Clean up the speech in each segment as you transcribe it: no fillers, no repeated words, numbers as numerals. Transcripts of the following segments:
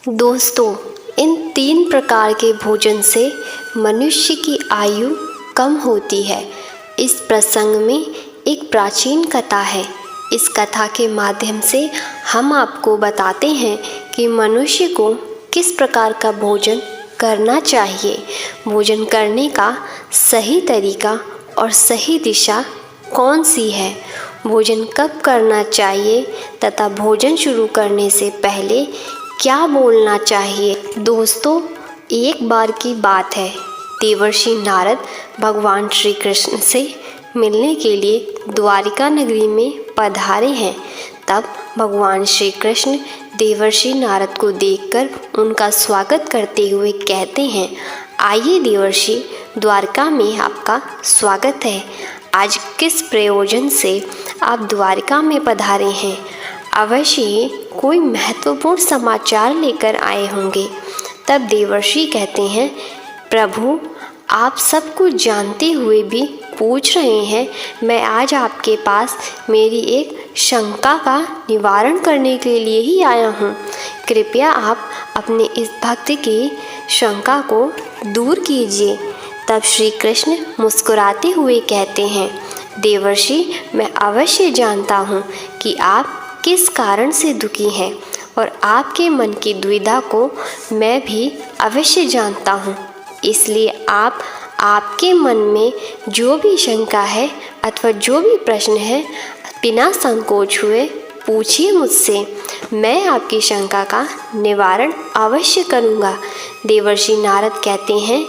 दोस्तों, इन 3 प्रकार के भोजन से मनुष्य की आयु कम होती है। इस प्रसंग में एक प्राचीन कथा है। इस कथा के माध्यम से हम आपको बताते हैं कि मनुष्य को किस प्रकार का भोजन करना चाहिए, भोजन करने का सही तरीका और सही दिशा कौन सी है, भोजन कब करना चाहिए तथा भोजन शुरू करने से पहले क्या बोलना चाहिए। दोस्तों, एक बार की बात है, देवर्षि नारद भगवान श्री कृष्ण से मिलने के लिए द्वारिका नगरी में पधारे हैं। तब भगवान श्री कृष्ण देवर्षि नारद को देखकर उनका स्वागत करते हुए कहते हैं, आइए देवर्षि, द्वारका में आपका स्वागत है। आज किस प्रयोजन से आप द्वारका में पधारे हैं? अवश्य ही कोई महत्वपूर्ण समाचार लेकर आए होंगे। तब देवर्षि कहते हैं, प्रभु, आप सब कुछ जानते हुए भी पूछ रहे हैं। मैं आज आपके पास मेरी एक शंका का निवारण करने के लिए ही आया हूँ। कृपया आप अपने इस भक्त की शंका को दूर कीजिए। तब श्री कृष्ण मुस्कुराते हुए कहते हैं, देवर्षि, मैं अवश्य जानता हूँ कि आप किस कारण से दुखी हैं और आपके मन की दुविधा को मैं भी अवश्य जानता हूँ। इसलिए आपके मन में जो भी शंका है अथवा जो भी प्रश्न है, बिना संकोच हुए पूछिए मुझसे। मैं आपकी शंका का निवारण अवश्य करूँगा। देवर्षि नारद कहते हैं,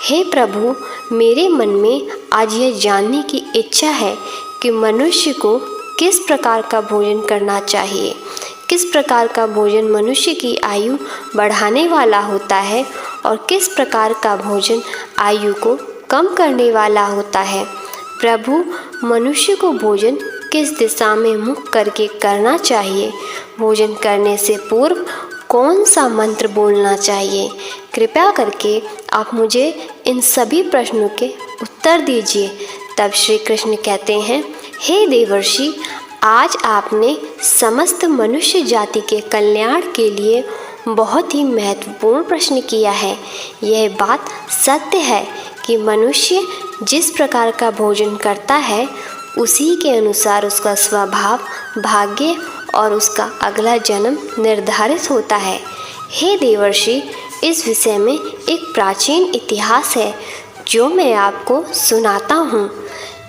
हे प्रभु, मेरे मन में आज यह जानने की इच्छा है कि मनुष्य को किस प्रकार का भोजन करना चाहिए, किस प्रकार का भोजन मनुष्य की आयु बढ़ाने वाला होता है और किस प्रकार का भोजन आयु को कम करने वाला होता है। प्रभु, मनुष्य को भोजन किस दिशा में मुख करके करना चाहिए, भोजन करने से पूर्व कौन सा मंत्र बोलना चाहिए। कृपया करके आप मुझे इन सभी प्रश्नों के उत्तर दीजिए। तब श्री कृष्ण कहते हैं, हे देवर्षि, आज आपने समस्त मनुष्य जाति के कल्याण के लिए बहुत ही महत्वपूर्ण प्रश्न किया है। यह बात सत्य है कि मनुष्य जिस प्रकार का भोजन करता है उसी के अनुसार उसका स्वभाव, भाग्य और उसका अगला जन्म निर्धारित होता है। हे देवर्षि, इस विषय में एक प्राचीन इतिहास है जो मैं आपको सुनाता हूँ।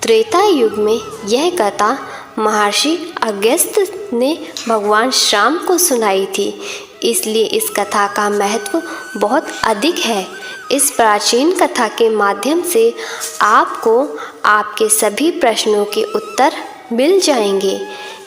त्रेता युग में यह कथा महर्षि अगस्त्य ने भगवान श्याम को सुनाई थी, इसलिए इस कथा का महत्व बहुत अधिक है। इस प्राचीन कथा के माध्यम से आपको आपके सभी प्रश्नों के उत्तर मिल जाएंगे।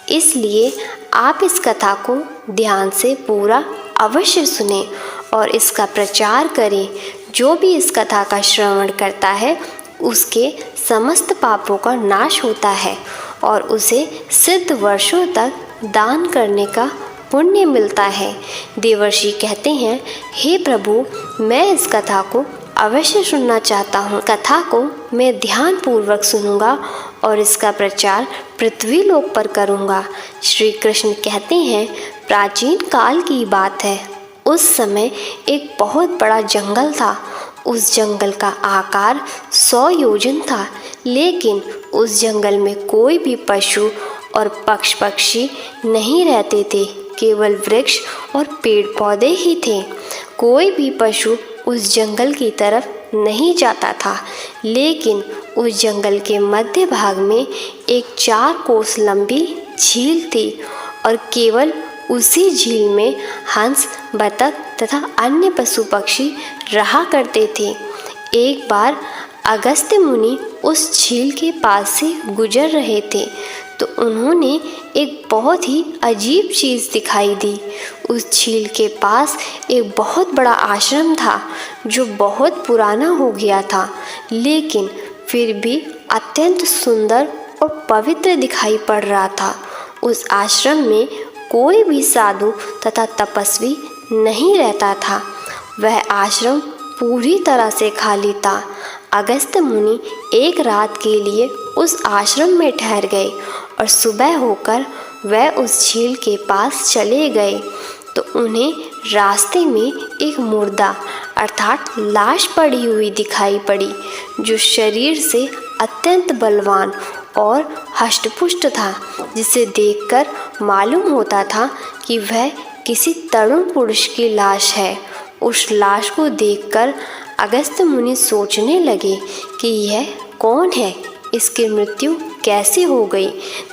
इसलिए आप इस कथा को ध्यान से पूरा अवश्य सुनें और इसका प्रचार करें। जो भी इस कथा का श्रवण करता है उसके समस्त पापों का नाश होता है और उसे सिद्ध वर्षों तक दान करने का पुण्य मिलता है। देवर्षि कहते हैं, हे प्रभु, मैं इस कथा को अवश्य सुनना चाहता हूँ। कथा को मैं ध्यान पूर्वक सुनूंगा और इसका प्रचार पृथ्वी लोक पर करूँगा। श्री कृष्ण कहते हैं, प्राचीन काल की बात है। उस समय एक बहुत बड़ा जंगल था। उस जंगल का आकार 100 योजन था, लेकिन उस जंगल में कोई भी पशु और पक्षी नहीं रहते थे। केवल वृक्ष और पेड़ पौधे ही थे। कोई भी पशु उस जंगल की तरफ नहीं जाता था, लेकिन उस जंगल के मध्य भाग में एक 4 कोस लंबी झील थी और केवल उसी झील में हंस, बतख तथा अन्य पशु पक्षी रहा करते थे। एक बार अगस्त्य मुनि उस झील के पास से गुजर रहे थे तो उन्होंने एक बहुत ही अजीब चीज़ दिखाई दी। उस झील के पास एक बहुत बड़ा आश्रम था जो बहुत पुराना हो गया था, लेकिन फिर भी अत्यंत सुंदर और पवित्र दिखाई पड़ रहा था। उस आश्रम में कोई भी साधु तथा तपस्वी नहीं रहता था। वह आश्रम पूरी तरह से खाली था। अगस्त्य मुनि एक रात के लिए उस आश्रम में ठहर गए और सुबह होकर वह उस झील के पास चले गए तो उन्हें रास्ते में एक मुर्दा अर्थात लाश पड़ी हुई दिखाई पड़ी, जो शरीर से अत्यंत बलवान और हष्टपुष्ट था, जिसे देखकर मालूम होता था कि वह किसी तरुण पुरुष की लाश है। उस लाश को देखकर अगस्त्य मुनि सोचने लगे कि यह कौन है, इसकी मृत्यु कैसे हो गई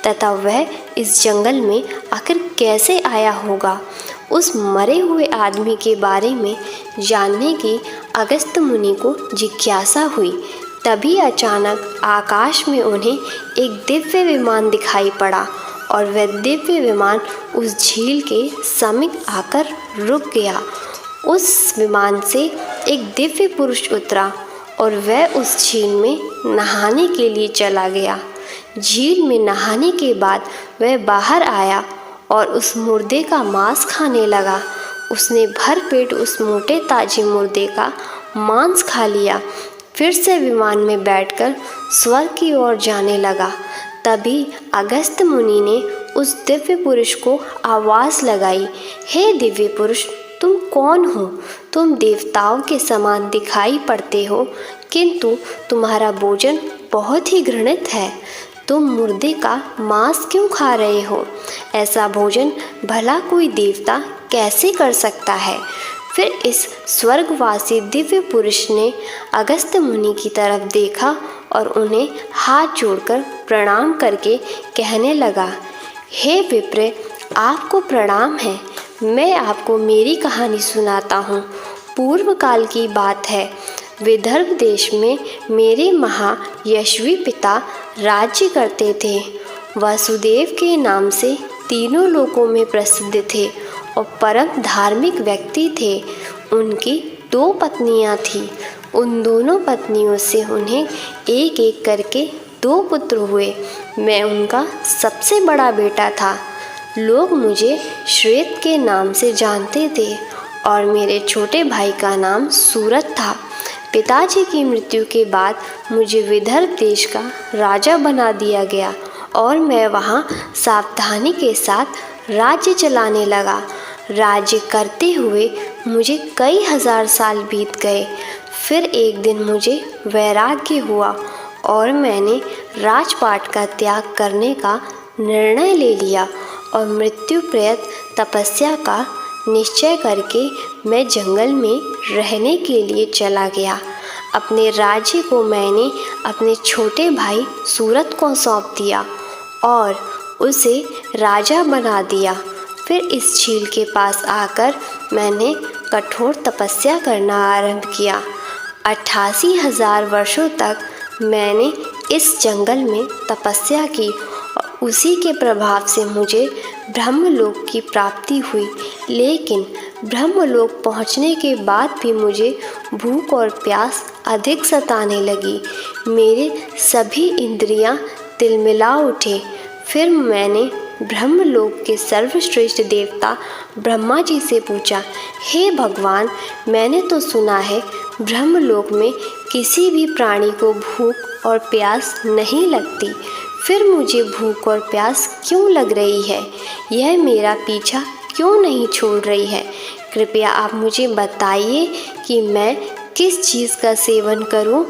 तथा वह इस जंगल में आखिर कैसे आया होगा। उस मरे हुए आदमी के बारे में जानने की अगस्त्य मुनि को जिज्ञासा हुई। तभी अचानक आकाश में उन्हें एक दिव्य विमान दिखाई पड़ा और वह दिव्य विमान उस झील के समीप आकर रुक गया। उस विमान से एक दिव्य पुरुष उतरा और वह उस झील में नहाने के लिए चला गया। झील में नहाने के बाद वह बाहर आया और उस मुर्दे का मांस खाने लगा। उसने भर पेट उस मोटे ताजे मुर्दे का मांस खा लिया। फिर से विमान में बैठकर स्वर्ग की ओर जाने लगा। तभी अगस्त्य मुनि ने उस दिव्य पुरुष को आवाज़ लगाई, हे दिव्य पुरुष, तुम कौन हो? तुम देवताओं के समान दिखाई पड़ते हो, किंतु तुम्हारा भोजन बहुत ही घृणित है। तुम मुर्दे का मांस क्यों खा रहे हो? ऐसा भोजन भला कोई देवता कैसे कर सकता है? फिर इस स्वर्गवासी दिव्य पुरुष ने अगस्त्य मुनि की तरफ देखा और उन्हें हाथ जोड़कर प्रणाम करके कहने लगा, हे विप्र, आपको प्रणाम है। मैं आपको मेरी कहानी सुनाता हूँ। पूर्व काल की बात है। विदर्भ देश में मेरे महायशस्वी पिता राज्य करते थे। वासुदेव के नाम से तीनों लोकों में प्रसिद्ध थे और परम धार्मिक व्यक्ति थे। उनकी 2 पत्नियां थीं। उन दोनों पत्नियों से उन्हें एक एक करके 2 पुत्र हुए। मैं उनका सबसे बड़ा बेटा था। लोग मुझे श्वेत के नाम से जानते थे और मेरे छोटे भाई का नाम सूरत था। पिताजी की मृत्यु के बाद मुझे विदर्भ देश का राजा बना दिया गया और मैं वहाँ सावधानी के साथ राज्य चलाने लगा। राज्य करते हुए मुझे कई हजार साल बीत गए। फिर एक दिन मुझे वैराग्य हुआ और मैंने राजपाट का त्याग करने का निर्णय ले लिया और मृत्यु प्रयत तपस्या का निश्चय करके मैं जंगल में रहने के लिए चला गया। अपने राज्य को मैंने अपने छोटे भाई सूरत को सौंप दिया और उसे राजा बना दिया। फिर इस झील के पास आकर मैंने कठोर तपस्या करना आरंभ किया। 88,000 वर्षों तक मैंने इस जंगल में तपस्या की और उसी के प्रभाव से मुझे ब्रह्मलोक की प्राप्ति हुई। लेकिन ब्रह्मलोक पहुंचने के बाद भी मुझे भूख और प्यास अधिक सताने लगी। मेरे सभी इंद्रियां तिलमिला उठे। फिर मैंने ब्रह्मलोक के सर्वश्रेष्ठ देवता ब्रह्मा जी से पूछा, हे भगवान, मैंने तो सुना है ब्रह्मलोक में किसी भी प्राणी को भूख और प्यास नहीं लगती। फिर मुझे भूख और प्यास क्यों लग रही है? यह मेरा पीछा क्यों नहीं छोड़ रही है? कृपया आप मुझे बताइए कि मैं किस चीज़ का सेवन करूं?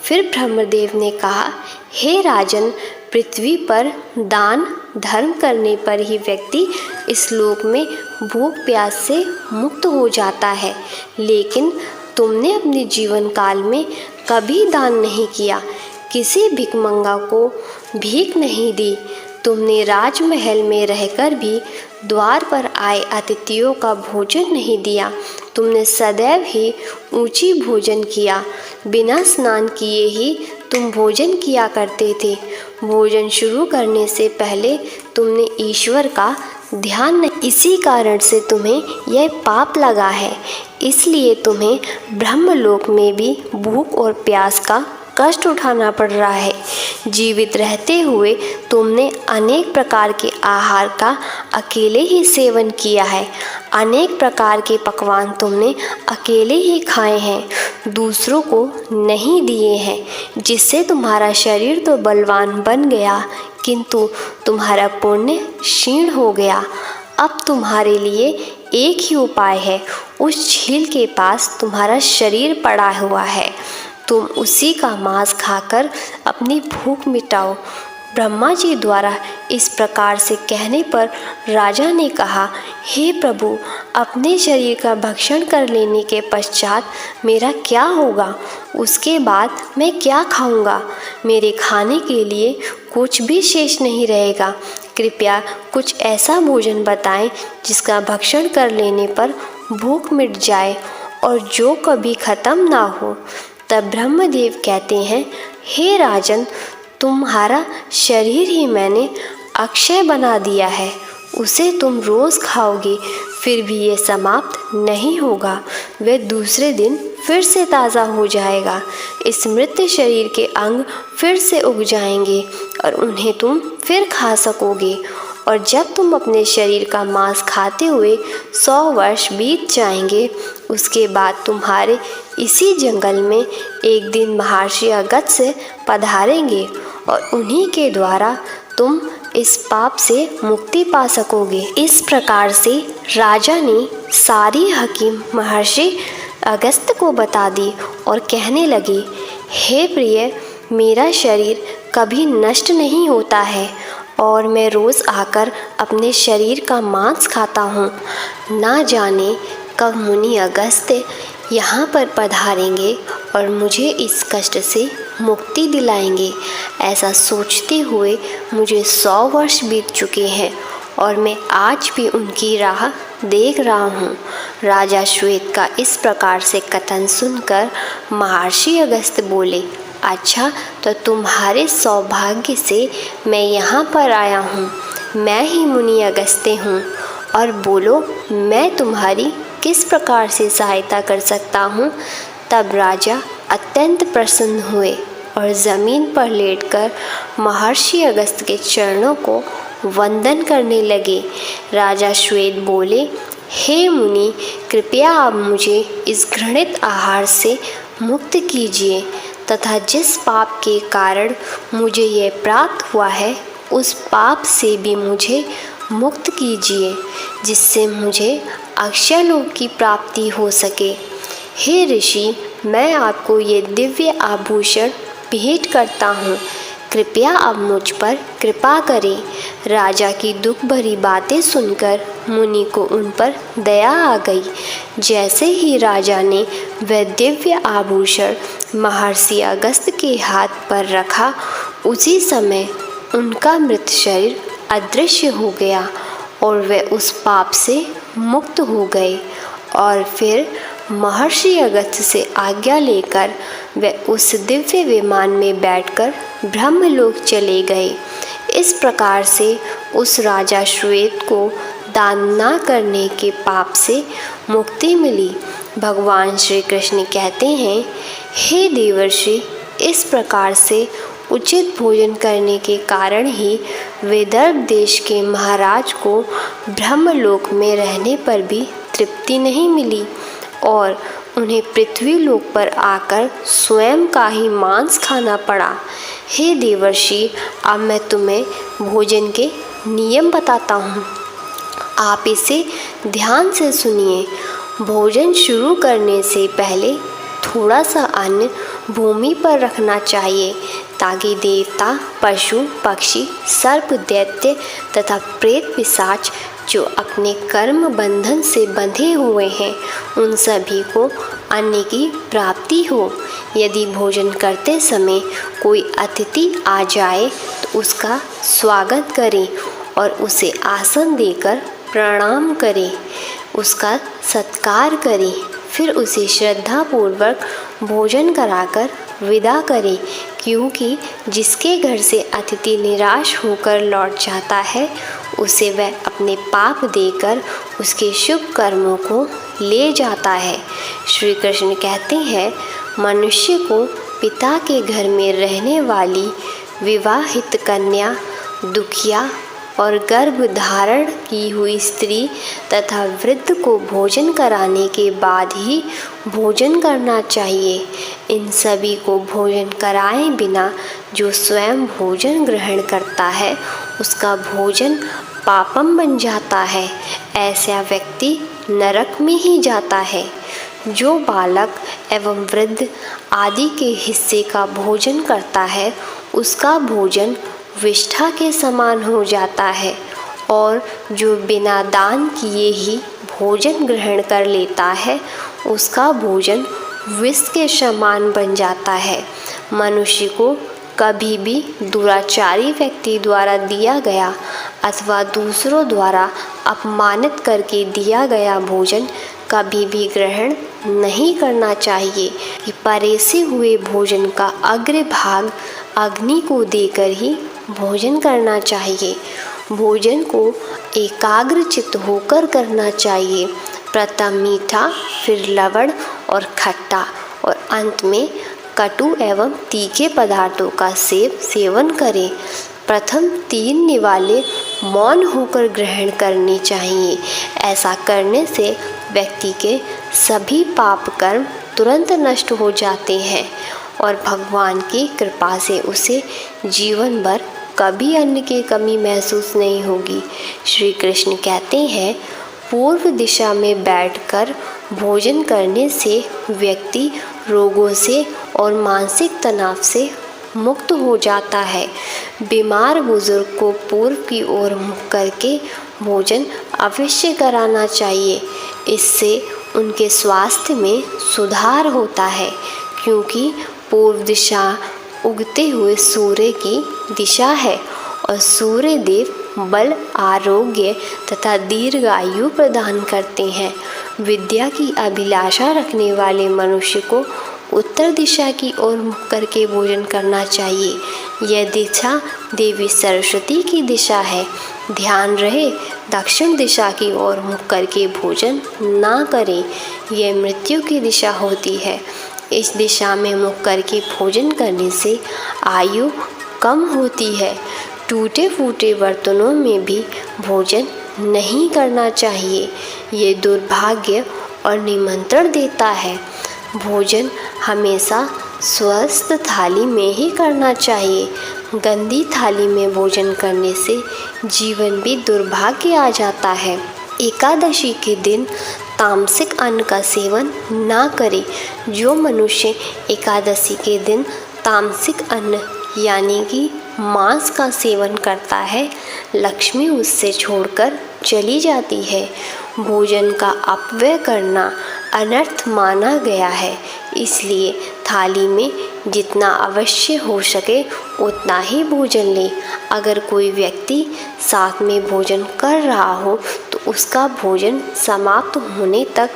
फिर ब्रह्मदेव ने कहा, हे राजन, पृथ्वी पर दान धर्म करने पर ही व्यक्ति इस लोक में भूख प्यास से मुक्त हो जाता है। लेकिन तुमने अपने जीवन काल में कभी दान नहीं किया, किसी भिखमंगा को भीख नहीं दी। तुमने राजमहल में रहकर भी द्वार पर आए अतिथियों का भोजन नहीं दिया। तुमने सदैव ही ऊंची भोजन किया। बिना स्नान किए ही तुम भोजन किया करते थे। भोजन शुरू करने से पहले तुमने ईश्वर का ध्यान नहीं। इसी कारण से तुम्हें यह पाप लगा है। इसलिए तुम्हें ब्रह्मलोक में भी भूख और प्यास का कष्ट उठाना पड़ रहा है। जीवित रहते हुए तुमने अनेक प्रकार के आहार का अकेले ही सेवन किया है। अनेक प्रकार के पकवान तुमने अकेले ही खाए हैं, दूसरों को नहीं दिए हैं, जिससे तुम्हारा शरीर तो बलवान बन गया, किंतु तुम्हारा पुण्य क्षीण हो गया। अब तुम्हारे लिए एक ही उपाय है, उस झील के पास तुम्हारा शरीर पड़ा हुआ है, तुम उसी का मांस खाकर अपनी भूख मिटाओ। ब्रह्मा जी द्वारा इस प्रकार से कहने पर राजा ने कहा, हे प्रभु, अपने शरीर का भक्षण कर लेने के पश्चात मेरा क्या होगा? उसके बाद मैं क्या खाऊंगा? मेरे खाने के लिए कुछ भी शेष नहीं रहेगा। कृपया कुछ ऐसा भोजन बताएं जिसका भक्षण कर लेने पर भूख मिट जाए और जो कभी ख़त्म ना हो। तब ब्रह्मदेव कहते हैं, हे राजन, तुम्हारा शरीर ही मैंने अक्षय बना दिया है, उसे तुम रोज़ खाओगे, फिर भी ये समाप्त नहीं होगा। वह दूसरे दिन फिर से ताज़ा हो जाएगा। इस मृत शरीर के अंग फिर से उग जाएंगे और उन्हें तुम फिर खा सकोगे। और जब तुम अपने शरीर का मांस खाते हुए 100 वर्ष बीत जाएंगे, उसके बाद तुम्हारे इसी जंगल में एक दिन महर्षि अगस्त्य पधारेंगे और उन्हीं के द्वारा तुम इस पाप से मुक्ति पा सकोगे। इस प्रकार से राजा ने सारी हकीम महर्षि अगस्त्य को बता दी और कहने लगे, हे प्रिय, मेरा शरीर कभी नष्ट नहीं होता है और मैं रोज़ आकर अपने शरीर का मांस खाता हूँ। ना जाने कब मुनि अगस्त्य यहाँ पर पधारेंगे और मुझे इस कष्ट से मुक्ति दिलाएंगे। ऐसा सोचते हुए मुझे 100 वर्ष बीत चुके हैं और मैं आज भी उनकी राह देख रहा हूँ। राजा श्वेत का इस प्रकार से कथन सुनकर महर्षि अगस्त्य बोले, अच्छा, तो तुम्हारे सौभाग्य से मैं यहाँ पर आया हूँ। मैं ही मुनि अगस्त्य हूँ और बोलो, मैं तुम्हारी किस प्रकार से सहायता कर सकता हूँ? तब राजा अत्यंत प्रसन्न हुए और ज़मीन पर लेटकर महर्षि अगस्त्य के चरणों को वंदन करने लगे। राजा श्वेत बोले, हे मुनि, कृपया आप मुझे इस घृणित आहार से मुक्त कीजिए तथा जिस पाप के कारण मुझे यह प्राप्त हुआ है, उस पाप से भी मुझे मुक्त कीजिए, जिससे मुझे अक्षय लोक की प्राप्ति हो सके। हे ऋषि, मैं आपको ये दिव्य आभूषण भेंट करता हूँ, कृपया आप मुझ पर कृपा करें। राजा की दुख भरी बातें सुनकर मुनि को उन पर दया आ गई। जैसे ही राजा ने वह दिव्य आभूषण महर्षि अगस्त्य के हाथ पर रखा, उसी समय उनका मृत शरीर अदृश्य हो गया और वे उस पाप से मुक्त हो गए। और फिर महर्षि अगस्त्य से आज्ञा लेकर वे उस दिव्य विमान में बैठकर ब्रह्मलोक चले गए। इस प्रकार से उस राजा श्वेत को दान न करने के पाप से मुक्ति मिली। भगवान श्री कृष्ण कहते हैं, हे देवर्षि, इस प्रकार से उचित भोजन करने के कारण ही विदर्भ देश के महाराज को ब्रह्मलोक में रहने पर भी तृप्ति नहीं मिली और उन्हें पृथ्वी लोक पर आकर स्वयं का ही मांस खाना पड़ा। हे देवर्षि, अब मैं तुम्हें भोजन के नियम बताता हूँ, आप इसे ध्यान से सुनिए। भोजन शुरू करने से पहले थोड़ा सा अन्न भूमि पर रखना चाहिए ताकि देवता, पशु, पक्षी, सर्प, दैत्य तथा प्रेत पिशाच जो अपने कर्म बंधन से बंधे हुए हैं, उन सभी को अन्न की प्राप्ति हो। यदि भोजन करते समय कोई अतिथि आ जाए तो उसका स्वागत करें और उसे आसन देकर प्रणाम करें, उसका सत्कार करें, फिर उसे श्रद्धापूर्वक भोजन कराकर विदा करें, क्योंकि जिसके घर से अतिथि निराश होकर लौट जाता है, उसे वह अपने पाप देकर उसके शुभ कर्मों को ले जाता है। श्री कृष्ण कहते हैं, मनुष्य को पिता के घर में रहने वाली विवाहित कन्या, दुखिया और गर्भ धारण की हुई स्त्री तथा वृद्ध को भोजन कराने के बाद ही भोजन करना चाहिए। इन सभी को भोजन कराए बिना जो स्वयं भोजन ग्रहण करता है, उसका भोजन पापम बन जाता है। ऐसा व्यक्ति नरक में ही जाता है। जो बालक एवं वृद्ध आदि के हिस्से का भोजन करता है उसका भोजन विष्ठा के समान हो जाता है, और जो बिना दान किए ही भोजन ग्रहण कर लेता है उसका भोजन विष के समान बन जाता है। मनुष्य को कभी भी दुराचारी व्यक्ति द्वारा दिया गया अथवा दूसरों द्वारा अपमानित करके दिया गया भोजन कभी भी ग्रहण नहीं करना चाहिए। कि परेसे हुए भोजन का अग्र भाग अग्नि को देकर ही भोजन करना चाहिए। भोजन को एकाग्रचित्त होकर करना चाहिए। प्रथम मीठा, फिर लवण और खट्टा, और अंत में कटु एवं तीखे पदार्थों का सेवन करें। प्रथम 3 निवाले मौन होकर ग्रहण करने चाहिए। ऐसा करने से व्यक्ति के सभी पाप कर्म तुरंत नष्ट हो जाते हैं और भगवान की कृपा से उसे जीवन भर कभी अन्न की कमी महसूस नहीं होगी। श्री कृष्ण कहते हैं, पूर्व दिशा में बैठकर भोजन करने से व्यक्ति रोगों से और मानसिक तनाव से मुक्त हो जाता है। बीमार बुजुर्ग को पूर्व की ओर मुख करके भोजन अवश्य कराना चाहिए। इससे उनके स्वास्थ्य में सुधार होता है, क्योंकि पूर्व दिशा उगते हुए सूर्य की दिशा है और सूर्य देव बल, आरोग्य तथा दीर्घायु प्रदान करते हैं। विद्या की अभिलाषा रखने वाले मनुष्य को उत्तर दिशा की ओर मुख करके भोजन करना चाहिए। यह दिशा देवी सरस्वती की दिशा है। ध्यान रहे, दक्षिण दिशा की ओर मुख करके भोजन ना करें, यह मृत्यु की दिशा होती है। इस दिशा में मुख करके भोजन करने से आयु कम होती है। टूटे फूटे बर्तनों में भी भोजन नहीं करना चाहिए, ये दुर्भाग्य और निमंत्रण देता है। भोजन हमेशा स्वस्थ थाली में ही करना चाहिए। गंदी थाली में भोजन करने से जीवन भी दुर्भाग्य आ जाता है। एकादशी के दिन तामसिक अन्न का सेवन ना करें। जो मनुष्य एकादशी के दिन तामसिक अन्न यानी कि मांस का सेवन करता है, लक्ष्मी उससे छोड़कर चली जाती है। भोजन का अपव्यय करना अनर्थ माना गया है, इसलिए थाली में जितना अवश्य हो सके उतना ही भोजन लें। अगर कोई व्यक्ति साथ में भोजन कर रहा हो तो उसका भोजन समाप्त होने तक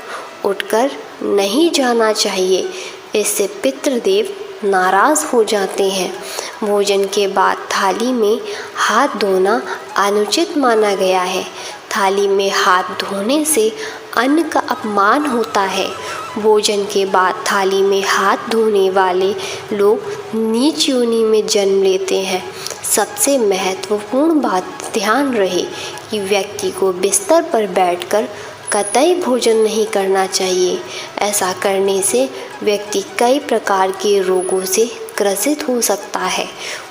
उठकर नहीं जाना चाहिए, इससे पितृदेव नाराज़ हो जाते हैं। भोजन के बाद थाली में हाथ धोना अनुचित माना गया है। थाली में हाथ धोने से अन्न का अपमान होता है। भोजन के बाद थाली में हाथ धोने वाले लोग नीच योनि में जन्म लेते हैं। सबसे महत्वपूर्ण बात ध्यान रहे कि व्यक्ति को बिस्तर पर बैठकर कतई भोजन नहीं करना चाहिए। ऐसा करने से व्यक्ति कई प्रकार के रोगों से ग्रसित हो सकता है।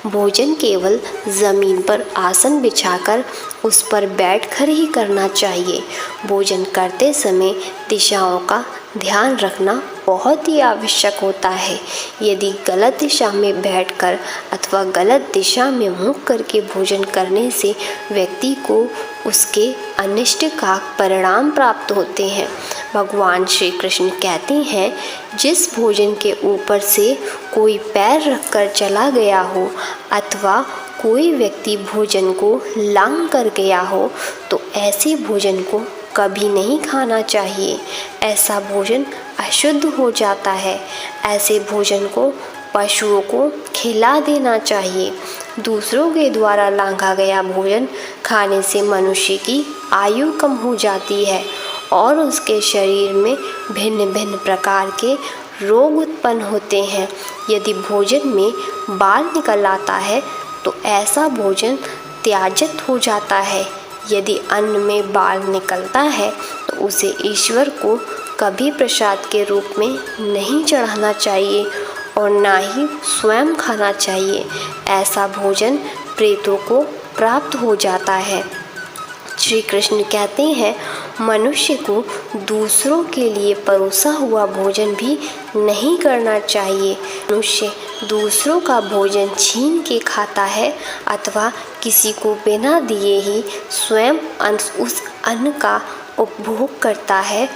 भोजन केवल ज़मीन पर आसन बिछाकर उस पर बैठकर ही करना चाहिए। भोजन करते समय दिशाओं का ध्यान रखना बहुत ही आवश्यक होता है। यदि गलत दिशा में बैठकर अथवा गलत दिशा में मुख करके भोजन करने से व्यक्ति को उसके अनिष्ट का परिणाम प्राप्त होते हैं। भगवान श्री कृष्ण कहते हैं, जिस भोजन के ऊपर से कोई पैर रखकर चला गया हो अथवा कोई व्यक्ति भोजन को लांघ कर गया हो तो ऐसे भोजन को कभी नहीं खाना चाहिए। ऐसा भोजन अशुद्ध हो जाता है। ऐसे भोजन को पशुओं को खिला देना चाहिए। दूसरों के द्वारा लांघा गया भोजन खाने से मनुष्य की आयु कम हो जाती है और उसके शरीर में भिन्न भिन्न प्रकार के रोग उत्पन्न होते हैं। यदि भोजन में बाल निकल आता है तो ऐसा भोजन त्याजित हो जाता है। यदि अन्न में बाल निकलता है तो उसे ईश्वर को कभी प्रसाद के रूप में नहीं चढ़ाना चाहिए और ना ही स्वयं खाना चाहिए। ऐसा भोजन प्रेतों को प्राप्त हो जाता है। श्री कृष्ण कहते हैं, मनुष्य को दूसरों के लिए परोसा हुआ भोजन भी नहीं करना चाहिए। मनुष्य दूसरों का भोजन छीन के खाता है अथवा किसी को बिना दिए ही स्वयं उस अन्न का उपभोग करता है,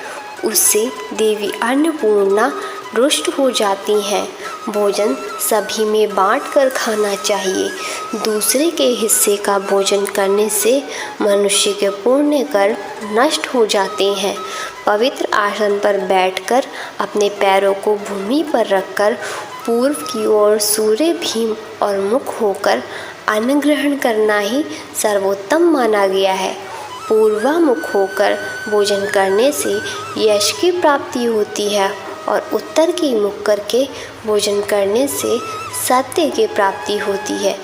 उससे देवी अन्नपूर्णा रुष्ट हो जाती हैं। भोजन सभी में बांट कर खाना चाहिए। दूसरे के हिस्से का भोजन करने से मनुष्य के पुण्य कर्म नष्ट हो जाते हैं। पवित्र आसन पर बैठकर अपने पैरों को भूमि पर रखकर पूर्व की ओर सूर्य भीम और मुख होकर अन्न ग्रहण करना ही सर्वोत्तम माना गया है। पूर्वामुख होकर भोजन करने से यश की प्राप्ति होती है और उत्तर की मुख करके भोजन करने से सत्य की प्राप्ति होती है।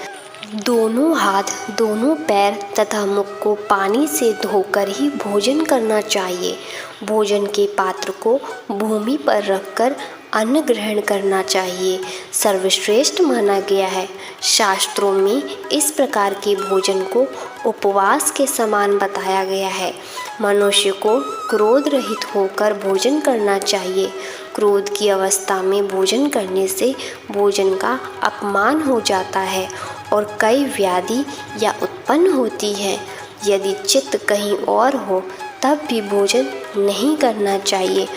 दोनों हाथ, दोनों पैर तथा मुख को पानी से धोकर ही भोजन करना चाहिए। भोजन के पात्र को भूमि पर रखकर अन्न ग्रहण करना चाहिए, सर्वश्रेष्ठ माना गया है। शास्त्रों में इस प्रकार के भोजन को उपवास के समान बताया गया है। मनुष्य को क्रोध रहित होकर भोजन करना चाहिए। क्रोध की अवस्था में भोजन करने से भोजन का अपमान हो जाता है और कई व्याधि या उत्पन्न होती है। यदि चित्त कहीं और हो तब भी भोजन नहीं करना चाहिए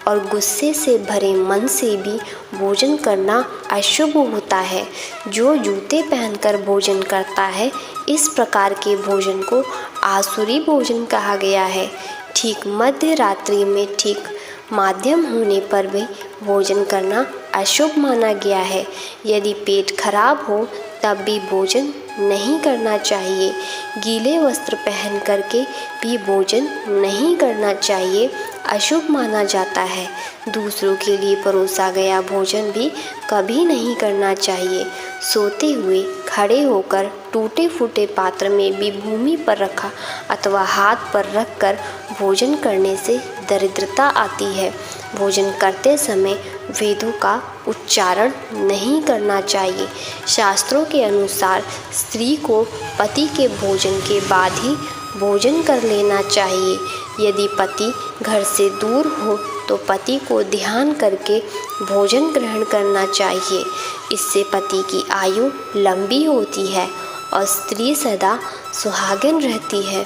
और गुस्से से भरे मन से भी भोजन करना अशुभ होता है। जो जूते पहनकर भोजन करता है, इस प्रकार के भोजन को आसुरी भोजन कहा गया है। ठीक मध्य रात्रि में ठीक माध्यम होने पर भी भोजन करना अशुभ माना गया है। यदि पेट खराब हो तब भी भोजन नहीं करना चाहिए। गीले वस्त्र पहन करके भी भोजन नहीं करना चाहिए, अशुभ माना जाता है। दूसरों के लिए परोसा गया भोजन भी कभी नहीं करना चाहिए। सोते हुए खड़े होकर टूटे फूटे पात्र में भी भूमि पर रखा अथवा हाथ पर रखकर भोजन करने से दरिद्रता आती है। भोजन करते समय वेदों का उच्चारण नहीं करना चाहिए। शास्त्रों के अनुसार स्त्री को पति के भोजन के बाद ही भोजन कर लेना चाहिए। यदि पति घर से दूर हो तो पति को ध्यान करके भोजन ग्रहण करना चाहिए। इससे पति की आयु लंबी होती है और स्त्री सदा सुहागिन रहती है।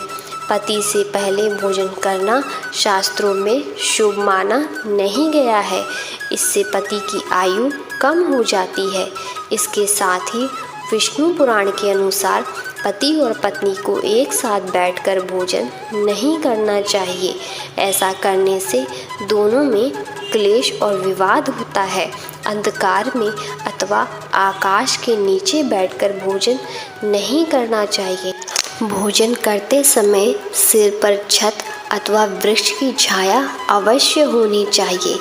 पति से पहले भोजन करना शास्त्रों में शुभ माना नहीं गया है। इससे पति की आयु कम हो जाती है। इसके साथ ही विष्णु पुराण के अनुसार पति और पत्नी को एक साथ बैठकर भोजन नहीं करना चाहिए। ऐसा करने से दोनों में क्लेश और विवाद होता है। अंधकार में अथवा आकाश के नीचे बैठकर भोजन नहीं करना चाहिए। भोजन करते समय सिर पर छत अथवा वृक्ष की छाया अवश्य होनी चाहिए।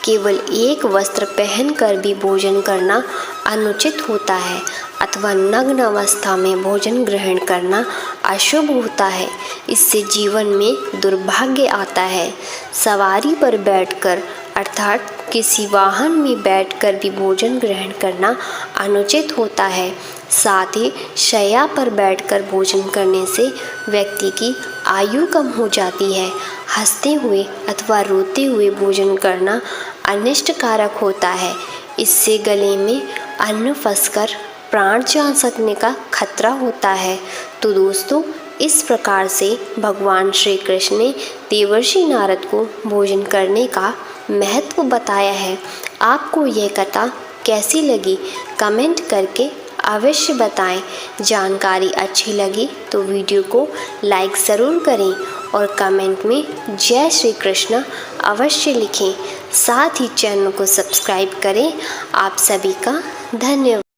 केवल एक वस्त्र पहनकर भी भोजन करना अनुचित होता है अथवा नग्न अवस्था में भोजन ग्रहण करना अशुभ होता है। इससे जीवन में दुर्भाग्य आता है। सवारी पर बैठकर अर्थात किसी वाहन में बैठकर भी भोजन ग्रहण करना अनुचित होता है। साथ ही शैया पर बैठकर भोजन करने से व्यक्ति की आयु कम हो जाती है। हंसते हुए अथवा रोते हुए भोजन करना अनिष्टकारक होता है। इससे गले में अन्न फंसकर प्राण जा सकने का खतरा होता है। तो दोस्तों, इस प्रकार से भगवान श्री कृष्ण ने देवर्षि नारद को भोजन करने का महत्व बताया है। आपको यह कथा कैसी लगी कमेंट करके अवश्य बताएं। जानकारी अच्छी लगी तो वीडियो को लाइक ज़रूर करें और कमेंट में जय श्री कृष्ण अवश्य लिखें। साथ ही चैनल को सब्सक्राइब करें। आप सभी का धन्यवाद।